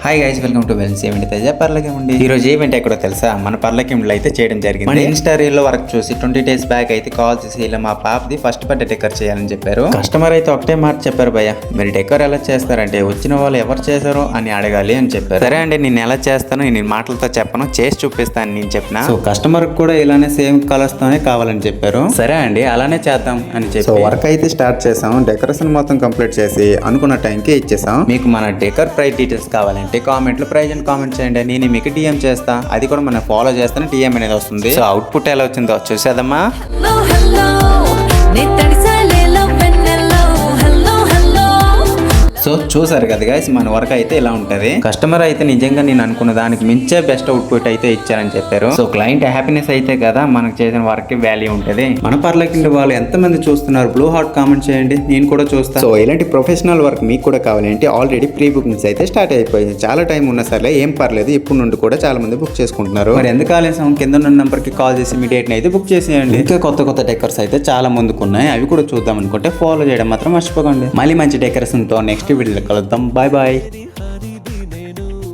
Hi guys, welcome to Vels event Teja పర్లకేముండి. ఈ రోజు ఈవెంట్ ఎక్కడో తెలుసా? మన పర్లకేముండిలో అయితే చేయడం జరిగింది. మన ఇన్స్టా రీల్ లో వర్క్ చూసి 20 days బ్యాక్ అయితే కాల్ చేసి ఇలా మా పాపది ఫస్ట్ బర్త్డే డెకర్ చేయాలని చెప్పారు. కస్టమర్ అయితే ఒకటే మాట చెప్పారు, భయ్య మీరు డెకర్ ఎలా చేస్తారంటే వచ్చిన వాళ్ళు ఎవరు చేశారో అని అడగాలి అని చెప్పారు. సరే అండి, నేను ఎలా చేస్తాను నేను మాటలతో చెప్పను, చేసి చూపిస్తాను నేను చెప్పిన. సో కస్టమర్ కూడా ఇలానే సేమ్ కలర్స్ తోనే కావాలని చెప్పారు. సరే అండి అలానే చేద్దాం అని చెప్పి వర్క్ అయితే స్టార్ట్ చేసాం. డెకరేషన్ మొత్తం కంప్లీట్ చేసి అనుకున్న టైంకి ఇచ్చేసాం. మీకు మన డెకర్ ప్రైస్ డీటెయిల్స్ కావాలంటే కామెంట్ లో ప్రైజ్ అని కామెంట్ చేయండి, నేను మీకు డిఎం చేస్తా. అది కూడా మనం ఫాలో చేస్తాను, డిఎం అనేది వస్తుంది. సో అవుట్పుట్ ఎలా వచ్చిందో చూసేదమ్మా. సో చూసారు కదా గైస్, మన వర్క్ అయితే ఇలా ఉంటది. కస్టమర్ అయితే నిజంగా నేను అనుకున్న దానికి మించే బెస్ట్ అవుట్పుట్ అయితే ఇచ్చారని చెప్పారు. సో క్లయింట్ హ్యాపీనెస్ అయితే కదా మనకు చేసిన వర్క్ వాల్యూ ఉంటది. మన పర్లకిండి వాళ్ళు ఎంతమంది చూస్తున్నారు? బ్లూ హార్ట్ కామెంట్ చేయండి, నేను కూడా చూస్తాను. సో ఇలాంటి ప్రొఫెషనల్ వర్క్ మీకు కూడా కావాలంటే ఆల్రెడీ ప్రీ బుకింగ్స్ అయితే స్టార్ట్ అయిపోయింది. చాలా టైం ఉన్నా సరే ఏం పర్లేదు, ఇప్పుడు నుండి కూడా చాలా మంది బుక్ చేసుకుంటున్నారు. మరి ఎందుకు ఆలస్యం? కింద ఉన్న నెంబర్ కి కాల్ చేసి మీ డేట్ అయితే బుక్ చేసేయండి. ఇంకా కొత్త కొత్త డెకర్స్ అయితే చాలా ముందుకున్నాయి, అవి కూడా చూద్దాం అనుకుంటే ఫాలో చేయడం మాత్రం మర్చిపోకండి. మళ్ళీ మంచి డెకరేషన్ తో నెక్స్ట్ వీడియోలో కలుద్దాం. Bye bye.